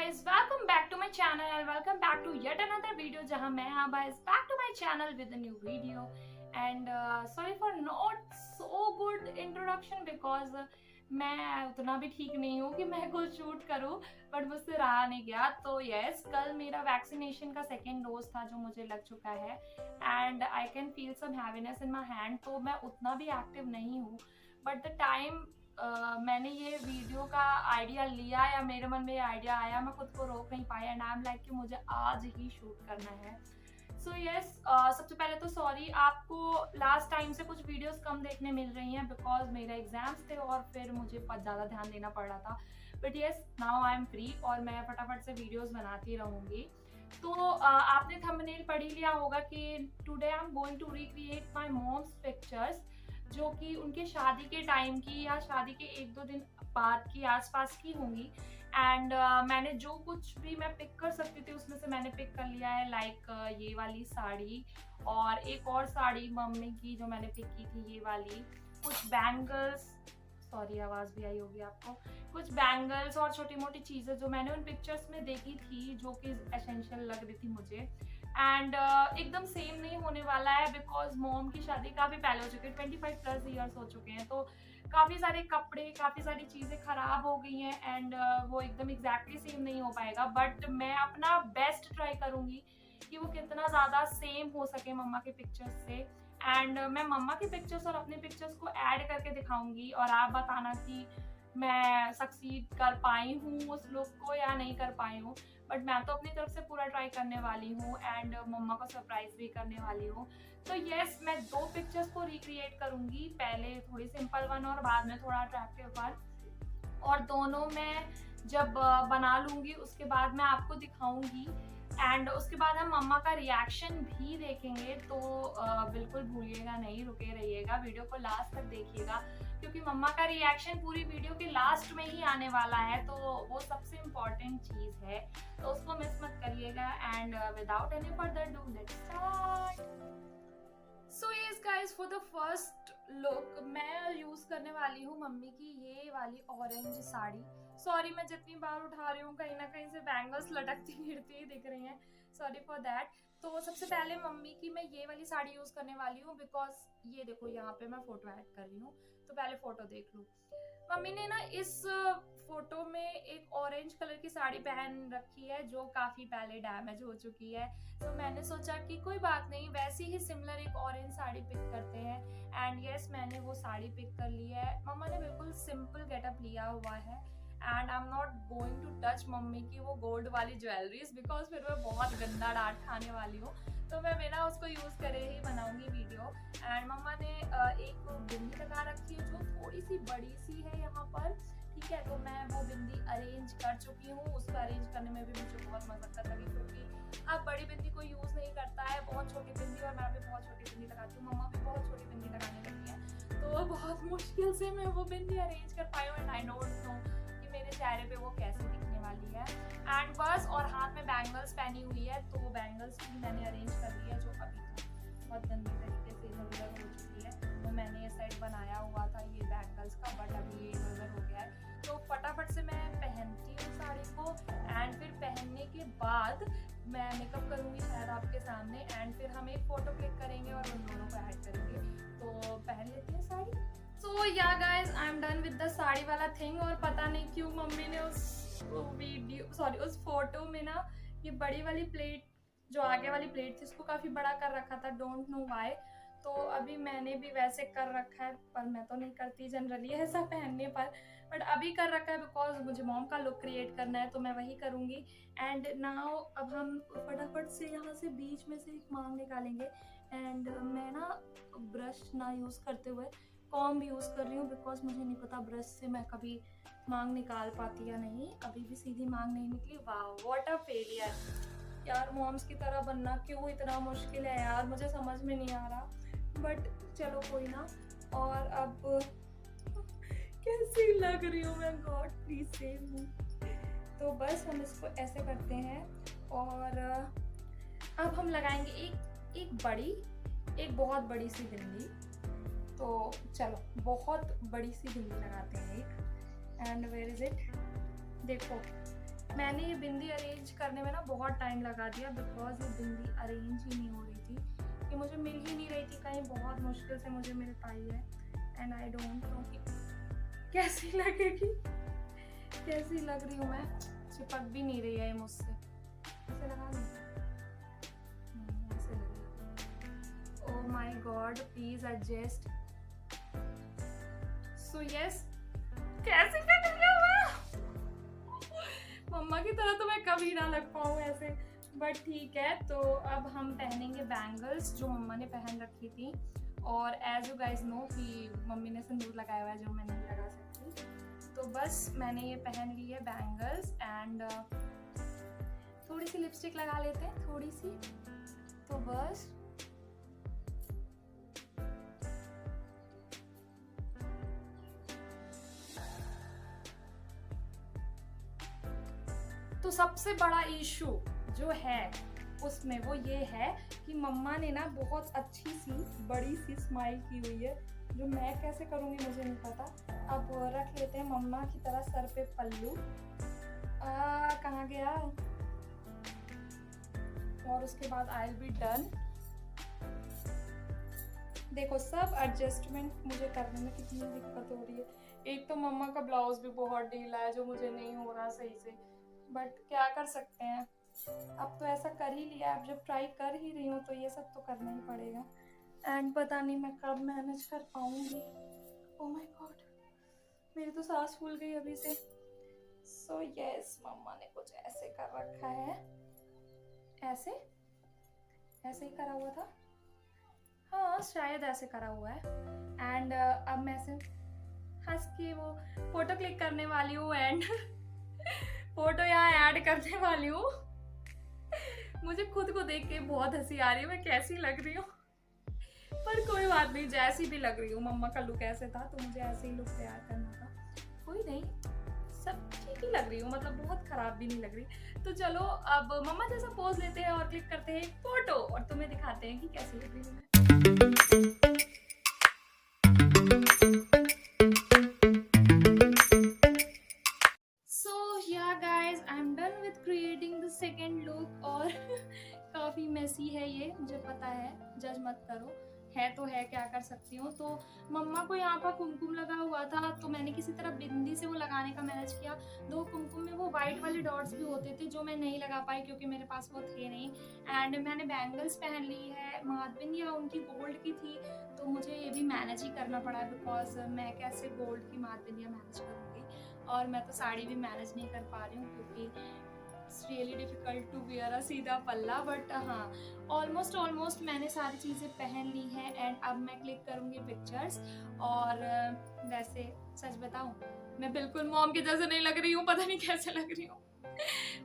guys, welcome back to my channel and welcome back to yet another video जहाँ मैं आबा is back to my channel with a new video and sorry for not so good introduction because मैं उतना भी ठीक नहीं हूँ कि मैं कुछ शूट करूँ बट मुझसे रहा नहीं गया। तो यस, कल मेरा वैक्सीनेशन का सेकेंड डोज था जो मुझे लग चुका है and I can feel some heaviness in my hand. तो मैं उतना भी एक्टिव नहीं हूँ बट द टाइम मैंने ये वीडियो का आइडिया लिया या मेरे मन में ये आइडिया आया, मैं खुद को रोक नहीं पाया एंड आई एम लाइक कि मुझे आज ही शूट करना है। सो यस, सबसे पहले तो सॉरी, आपको लास्ट टाइम से कुछ वीडियोस कम देखने मिल रही हैं बिकॉज मेरे एग्जाम्स थे और फिर मुझे ज़्यादा ध्यान देना पड़ रहा था। But yes, now I am free और मैं फटाफट से वीडियोस बनाती रहूँगी। तो आपने थंबनेल पढ़ ही लिया होगा कि today I am going to recreate my mom's pictures जो कि उनके शादी के टाइम की या शादी के 1-2 दिन बाद की आसपास की होंगी। एंड मैंने जो कुछ भी मैं पिक कर सकती थी उसमें से मैंने पिक कर लिया है, लाइक ये वाली साड़ी और एक और साड़ी मम्मी की जो मैंने पिक की थी, ये वाली, कुछ बैंगल्स, सॉरी आवाज़ भी आई होगी आपको, कुछ बैंगल्स और छोटी मोटी चीज़ें जो मैंने उन पिक्चर्स में देखी थी जो कि एसेंशियल लग रही थी मुझे। एंड एकदम सेम नहीं होने वाला है बिकॉज मॉम की शादी काफ़ी पहले हो चुकी है, 25+ ईयर्स हो चुके हैं। तो काफ़ी सारे कपड़े, काफ़ी सारी चीज़ें ख़राब हो गई हैं एंड वो एकदम एग्जैक्टली सेम नहीं हो पाएगा। बट मैं अपना बेस्ट ट्राई करूँगी कि वो कितना ज़्यादा सेम हो सके मम्मा के पिक्चर्स से। एंड मैं मम्मा की पिक्चर्स और अपने पिक्चर्स को ऐड करके दिखाऊंगी और आप बताना कि मैं सक्सीड कर पाई हूँ उस लुक को या नहीं कर पाई हूँ। बट मैं तो अपनी तरफ से पूरा ट्राई करने वाली हूँ एंड मम्मा को सरप्राइज भी करने वाली हूँ। तो यस, मैं 2 पिक्चर्स को रिक्रिएट करूँगी, पहले थोड़ी सिंपल वन और बाद में थोड़ा अट्रैक्टिव वन, और दोनों मैं जब बना लूँगी उसके बाद मैं आपको दिखाऊँगी एंड उसके बाद हम मम्मा का रिएक्शन भी देखेंगे। तो बिल्कुल भूलिएगा नहीं, रुके रहिएगा, वीडियो को लास्ट तक देखिएगा क्योंकि मम्मा का रिएक्शन पूरी वीडियो के लास्ट में ही आने वाला है, तो वो सबसे इम्पॉर्टेंट चीज़ है, तो उसको मिस मत करिएगा। And without any further do let's start. So yes guys, for the first look मैं यूज़ करने वाली हूँ मम्मी की ये वाली ऑरेंज साड़ी। सॉरी, मैं जितनी बार उठा रही हूँ कहीं ना कहीं से बैंगल्स लटकती गिरती ही दिख रही हैं, सॉरी फॉर दैट। तो सबसे पहले मम्मी की मैं ये वाली साड़ी यूज़ करने वाली हूँ बिकॉज ये देखो यहाँ पे मैं फ़ोटो ऐड कर रही हूँ, तो पहले फ़ोटो देख लूँ। मम्मी ने ना इस फोटो में एक ऑरेंज कलर की साड़ी पहन रखी है जो काफ़ी पहले डैमेज हो चुकी है। तो मैंने सोचा कि कोई बात नहीं, वैसी ही सिमिलर एक ऑरेंज साड़ी पिक करते हैं। एंड यस, मैंने वो साड़ी पिक कर ली है। मम्मा ने बिल्कुल सिंपल गेटअप लिया हुआ है and I am not going to touch mummy की वो गोल्ड वाली ज्वेलरीज बिकॉज फिर मैं बहुत गंदा डांट खाने वाली हूँ, तो मैं बिना उसको यूज़ करे ही बनाऊंगी वीडियो। एंड मम्मा ने एक बिंदी लगा रखी है जो थोड़ी सी बड़ी सी है यहाँ पर, ठीक है, तो मैं वो बिंदी अरेंज कर चुकी हूँ। उसको अरेंज करने में भी मुझे बहुत मशक्कत लगी क्योंकि अब बड़ी बिंदी कोई यूज़ नहीं करता है, बहुत छोटी बिंदी, और मैं भी बहुत छोटी बिंदी लगाती हूँ, मम्मा भी बहुत छोटी बिंदी लगाने लगी है, तो बहुत मुश्किल से मैं वो बिंदी अरेंज कर पाई हूँ एंड आई डोंट नो कि मेरे चेहरे पे वो कैसे दिखने वाली है। एंड बस, और हाथ में बैंगल्स पहनी हुई है, तो बैंगल्स भी मैंने अरेंज कर ली है जो अभी बहुत गंदी तरीके से इधर उधर हो चुकी है। तो मैंने ये सेट बनाया हुआ था ये बैंगल्स का, बट अभी ये इधर उधर हो गया है, तो फटाफट से मैं पहनती हूँ साड़ी को एंड फिर पहनने के बाद मैं मेकअप करूँगी शायद आपके सामने एंड फिर हम एक फ़ोटो क्लिक करेंगे और उन दोनों को ऐड करेंगे। तो पहन लेती हैं साड़ी। सो yeah guys, I am done with the sari वाला थिंग। और पता नहीं क्यों मम्मी ने उस फोटो में ना ये बड़ी वाली प्लेट जो आगे वाली प्लेट थी उसको काफ़ी बड़ा कर रखा था, डोंट नो व्हाई। तो अभी मैंने भी वैसे कर रखा है, पर मैं तो नहीं करती जनरली ऐसा पहनने पर, बट अभी कर रखा है बिकॉज मुझे मॉम का लुक क्रिएट करना है, तो मैं वही करूँगी। एंड नाउ अब हम फटाफट से यहाँ से बीच में से एक मांग निकालेंगे एंड मैं ना ब्रश ना यूज़ करते हुए कॉम्ब यूज़ कर रही हूँ बिकॉज मुझे नहीं पता ब्रश से मैं कभी मांग निकाल पाती या नहीं। अभी भी सीधी मांग नहीं निकली। वाह, व्हाट अ फेलियर यार, मॉम्स की तरह बनना क्यों इतना मुश्किल है यार, मुझे समझ में नहीं आ रहा, बट चलो कोई ना। और अब कैसी लग रही हूँ मैं, गॉड प्लीज सेव मी। तो बस हम इसको ऐसे करते हैं और अब हम लगाएंगे एक बहुत बड़ी सी बिंदी। तो चलो बहुत बड़ी सी बिंदी लगाते हैं एक। एंड वेयर इज इट, देखो मैंने ये बिंदी अरेंज करने में ना बहुत टाइम लगा दिया, बिकॉज ये बिंदी अरेंज ही नहीं हो रही थी, कि मुझे मिल ही नहीं रही थी कहीं, बहुत मुश्किल से मुझे मिल पाई है। एंड आई डोंट नो कि कैसी लगेगी, कैसी लग रही हूँ मैं। चिपक भी नहीं रही है मुझसे। ऐसे लगा ली, ऐसे लग रही। Oh my God, please adjust. So yes, कैसे लग रही हूँ मैं? मम्मा की तरह तो मैं कभी ना लग पाऊँ ऐसे, बट ठीक है। तो अब हम पहनेंगे बैंगल्स जो मम्मा ने पहन रखी थी। और एज यू गाइज नो कि मम्मी ने सिंदूर लगाया हुआ है जो मैं नहीं लगा सकती, तो बस मैंने ये पहन ली है बैंगल्स। एंड थोड़ी सी लिपस्टिक लगा लेते हैं, थोड़ी सी, तो बस। तो सबसे बड़ा इशू जो है उसमें वो ये है कि मम्मा ने ना बहुत अच्छी सी बड़ी सी स्माइल की हुई है, जो मैं कैसे करूँगी मुझे नहीं पता। अब रख लेते हैं मम्मा की तरह सर पे पल्लू। कहाँ गया? और उसके बाद आई विल बी डन। देखो सब एडजस्टमेंट मुझे करने में कितनी दिक्कत हो रही है। एक तो मम्मा का ब्लाउज भी बहुत ढीला है जो मुझे नहीं हो रहा सही से, बट क्या कर सकते हैं, अब तो ऐसा कर ही लिया, अब जब ट्राई कर ही रही हूँ तो ये सब तो करना ही पड़ेगा। एंड पता नहीं मैं कब मैनेज कर पाऊंगी। ओह माय गॉड, मेरी तो सांस फूल गई अभी से। सो यस, मम्मा ने कुछ ऐसे कर रखा है, ऐसे ऐसे ही करा हुआ था, हाँ शायद ऐसे करा हुआ है। एंड अब मैं ऐसे हंस के वो फोटो क्लिक करने वाली हूँ एंड फोटो यहाँ ऐड करने वाली हूँ। मुझे खुद को देख के बहुत हंसी आ रही है, मैं कैसी लग रही हूँ, पर कोई बात नहीं, जैसी भी लग रही हूँ। मम्मा का लुक ऐसे था तो मुझे ऐसे ही लुक तैयार करना था, कोई नहीं, सब ठीक ही लग रही हूँ, मतलब बहुत खराब भी नहीं लग रही। तो चलो अब मम्मा जैसा पोज लेते हैं और क्लिक करते हैं फोटो, और तुम्हें दिखाते हैं कि कैसी लग रही हूँ मैं। सेकेंड लुक और काफ़ी मेसी है ये, मुझे पता है, जज मत करो, है तो है, क्या कर सकती हूँ। तो मम्मा को यहाँ पर कुमकुम लगा हुआ था तो मैंने किसी तरह बिंदी से वो लगाने का मैनेज किया। दो कुमकुम में वो वाइट वाले डॉट्स भी होते थे जो मैं नहीं लगा पाई क्योंकि मेरे पास वो थे नहीं। एंड मैंने बैंगल्स पहन ली है, माथबिंदिया उनकी गोल्ड की थी तो मुझे ये भी मैनेज ही करना पड़ा बिकॉज मैं कैसे गोल्ड की माथबिंदिया मैनेज करूँगी, और मैं तो साड़ी भी मैनेज नहीं कर पा रही हूँ क्योंकि it's really difficult to wear a सीधा पल्ला। बट हाँ, ऑलमोस्ट मैंने सारी चीज़ें पहन ली हैं। एंड अब मैं क्लिक करूँगी पिक्चर्स। और वैसे सच बताऊँ, मैं बिल्कुल मॉम की जैसे नहीं लग रही हूँ, पता नहीं कैसे लग रही हूँ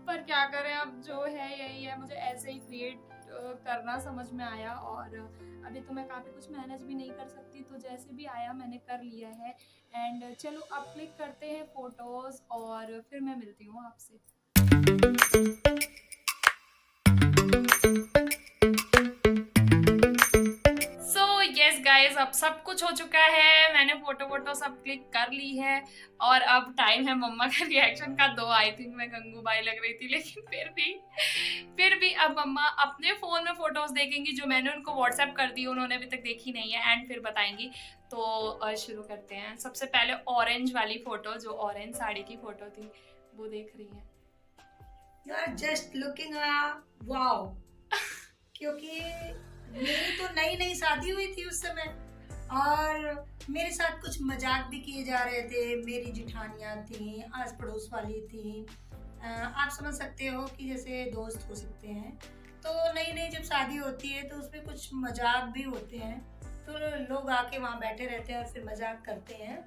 पर क्या करें, अब जो है यही है, मुझे ऐसे ही क्रिएट करना समझ में आया। और अभी तो मैं काफ़ी कुछ मैनेज भी नहीं कर सकती, तो जैसे भी आया मैंने कर लिया है। एंड चलो अब क्लिक करते हैं फोटोज़ और फिर मैं मिलती हूँ आपसे। सो यस गाइज, अब सब कुछ हो चुका है, मैंने फोटो सब क्लिक कर ली है और अब टाइम है मम्मा का रिएक्शन का। दो आई थिंक मैं गंगूबाई लग रही थी, लेकिन फिर भी अब मम्मा अपने फोन में फोटोज देखेंगी जो मैंने उनको व्हाट्सएप कर दी, उन्होंने अभी तक देखी नहीं है, एंड फिर बताएंगी। तो शुरू करते हैं। सबसे पहले ऑरेंज वाली फोटो, जो ऑरेंज साड़ी की फोटो थी, वो देख रही है। You are just looking wow, क्योंकि मेरी तो नई शादी हुई थी उस समय और मेरे साथ कुछ मजाक भी किए जा रहे थे। मेरी जिठानियाँ थी, आस पड़ोस वाली थी, आप समझ सकते हो कि जैसे दोस्त हो सकते हैं। तो नई जब शादी होती है तो उसमें कुछ मजाक भी होते हैं, तो लोग आके वहाँ बैठे रहते हैं और फिर मजाक करते हैं।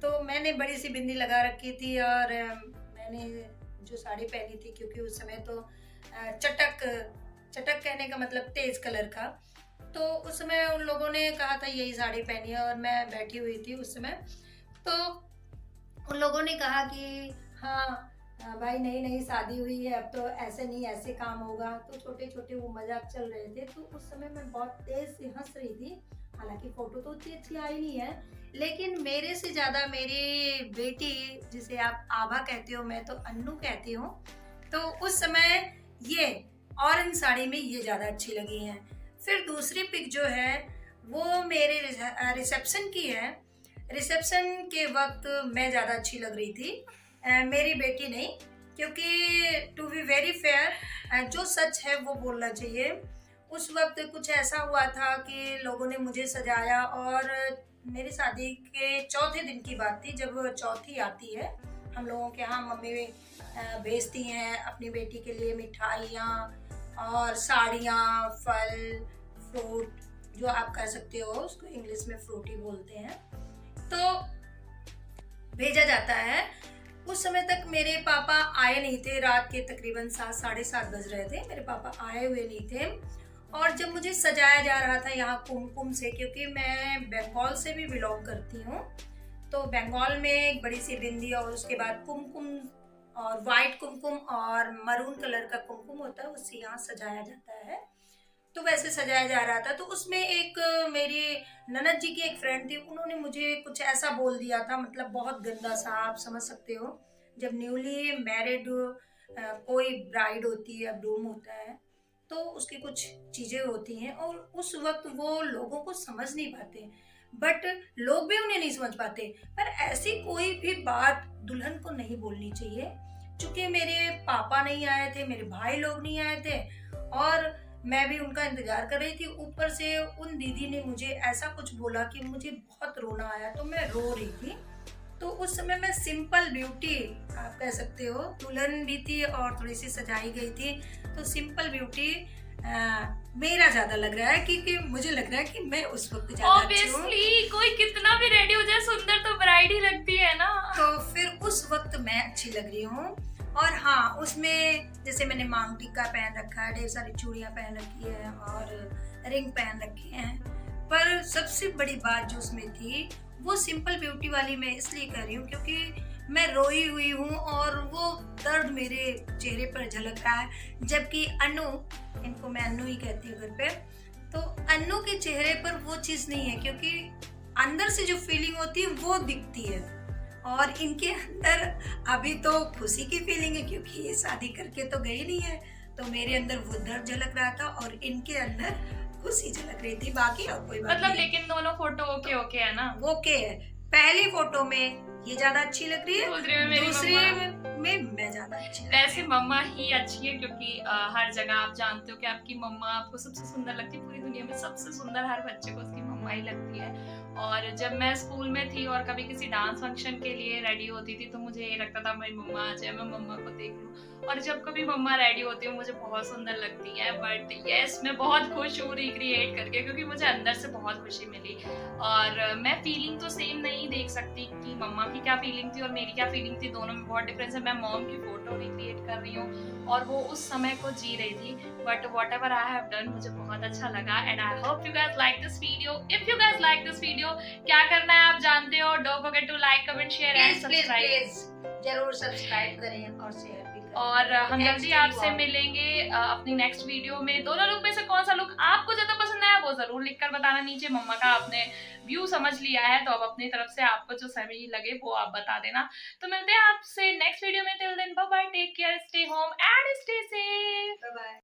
तो मैंने बड़ी सी बिंदी लगा रखी थी और मैंने जो साड़ी पहनी थी, क्योंकि उस समय तो चटक कहने का मतलब तेज कलर का, तो उस समय उन लोगों ने कहा था यही साड़ी पहनी है और मैं बैठी हुई थी उस समय। तो उन लोगों ने कहा कि हाँ भाई नई शादी हुई है, अब तो ऐसे नहीं ऐसे काम होगा। तो छोटे छोटे वो मजाक चल रहे थे, तो उस समय मैं बहुत तेज से हंस रही थी। हालांकि फोटो तो उतनी अच्छी आई नहीं है, लेकिन मेरे से ज्यादा मेरी बेटी, जिसे आप आभा कहते हो, मैं तो अन्नू कहती हूँ, तो उस समय ये ऑरेंज साड़ी में ये ज्यादा अच्छी लगी हैं। फिर दूसरी पिक जो है वो मेरे रिसेप्शन की है। रिसेप्शन के वक्त मैं ज्यादा अच्छी लग रही थी, मेरी बेटी नहीं, क्योंकि टू बी वेरी फेयर, जो सच है वो बोलना चाहिए। उस वक्त कुछ ऐसा हुआ था कि लोगों ने मुझे सजाया, और मेरी शादी के चौथे दिन की बात थी, जब चौथी आती है हम लोगों के यहाँ, मम्मी भेजती हैं अपनी बेटी के लिए मिठाइयाँ और साड़ियाँ, फल, फ्रूट, जो आप कह सकते हो, उसको इंग्लिश में फ्रूट ही बोलते हैं, तो भेजा जाता है। उस समय तक मेरे पापा आए नहीं थे, रात के तकरीबन 7 साढ़े 7 बज रहे थे, मेरे पापा आए हुए नहीं थे। और जब मुझे सजाया जा रहा था यहाँ कुमकुम से, क्योंकि मैं बंगाल से भी बिलोंग करती हूँ, तो बंगाल में एक बड़ी सी बिंदी और उसके बाद कुमकुम, और वाइट कुमकुम और मरून कलर का कुमकुम होता है, उससे यहाँ सजाया जाता है। तो वैसे सजाया जा रहा था, तो उसमें एक मेरी ननद जी की एक फ्रेंड थी, उन्होंने मुझे कुछ ऐसा बोल दिया था, मतलब बहुत गंदा सा, आप समझ सकते हो, जब न्यूली मैरिड कोई ब्राइड होती है, ब्रूम होता है, तो उसकी कुछ चीजें होती हैं, और उस वक्त वो लोगों को समझ नहीं पाते, बट लोग भी उन्हें नहीं समझ पाते। पर ऐसी कोई भी बात दुल्हन को नहीं बोलनी चाहिए, क्योंकि मेरे पापा नहीं आए थे, मेरे भाई लोग नहीं आए थे, और मैं भी उनका इंतजार कर रही थी। ऊपर से उन दीदी ने मुझे ऐसा कुछ बोला कि मुझे बहुत रोना आया, तो मैं रो रही थी। तो उस समय मैं सिंपल ब्यूटी, आप कह सकते हो, दुल्हन भी थी और थोड़ी सी सजाई गई थी, तो सिंपल ब्यूटी मेरा ज्यादा लग रहा है, क्योंकि मुझे लग रहा है कि मैं उस वक्त ज्यादा अच्छी हूँ। Obviously, कोई कितना भी रेडी हो जाए, सुंदर तो ब्राइड ही लगती है ना। तो फिर उस वक्त मैं अच्छी लग रही हूँ। और हाँ, उसमें जैसे मैंने मांग टिक्का पहन रखा है, ढेर सारी चूड़ियां पहन रखी है और रिंग पहन रखे हैं, पर सबसे बड़ी बात जो उसमें थी वो सिंपल ब्यूटी वाली मैं इसलिए कर रही हूँ क्योंकि मैं रोई हुई हूँ और वो दर्द मेरे चेहरे पर झलक रहा है। जबकि अनु, इनको मैं अनु ही कहती हूँ घर पे, तो अनु के चेहरे पर वो चीज़ नहीं है, क्योंकि अंदर से जो फीलिंग होती है वो दिखती है, और इनके अंदर अभी तो खुशी की फीलिंग है, क्योंकि ये शादी करके तो गई नहीं है। तो मेरे अंदर वो दर्द झलक रहा था और इनके अंदर खुशी झलक रही थी, बाकी और कोई बात मतलब नहीं। लेकिन दोनों फोटो ओके ओके है ना? ओके है। पहली फोटो में ये ज्यादा अच्छी लग रही है, दूसरी में मेरी दूसरी मम्मा। में मैं ज्यादा अच्छी लग वैसे मम्मा ही अच्छी है, क्योंकि हर जगह आप जानते हो कि आपकी मम्मा आपको सबसे सुंदर लगती है, पूरी दुनिया में सबसे सुंदर हर बच्चे को उसकी मम्मा ही लगती है। और जब मैं स्कूल में थी और कभी किसी डांस फंक्शन के लिए रेडी होती थी, तो मुझे ये लगता था मेरी मम्मा आ जाए, मैं मम्मा को देख लूं। और जब कभी मम्मा रेडी होती है मुझे बहुत सुंदर लगती है। बट यस, मैं बहुत खुश हूँ रिक्रिएट करके, क्योंकि मुझे अंदर से बहुत खुशी मिली। और मैं फीलिंग तो सेम नहीं देख सकती कि मम्मा की क्या फीलिंग थी और मेरी क्या फीलिंग थी, दोनों में बहुत डिफरेंस है। मैं मॉम की फोटो रिक्रिएट कर रही हूँ और वो उस समय को जी रही थी। But whatever I have done, मुझे बहुत अच्छा लगा, and I hope you guys like this video. If you guys like this video, क्या करना है आप जानते हो। Don't forget to like, comment, share and subscribe. जरूर सब्सक्राइब करें और शेयर भी करें। और हम Next जल्दी time आपसे और। मिलेंगे अपनी नेक्स्ट वीडियो में। दोनों लुक में से कौन सा लुक आपको ज्यादा पसंद आया वो जरूर लिखकर बताना नीचे। मम्मा का आपने व्यू समझ लिया है, तो अब अपनी तरफ से आपको जो सही लगे वो आप बता देना। तो मिलते हैं आपसे नेक्स्ट वीडियो में। Till then bye bye, take care, stay home and stay safe. Bye bye.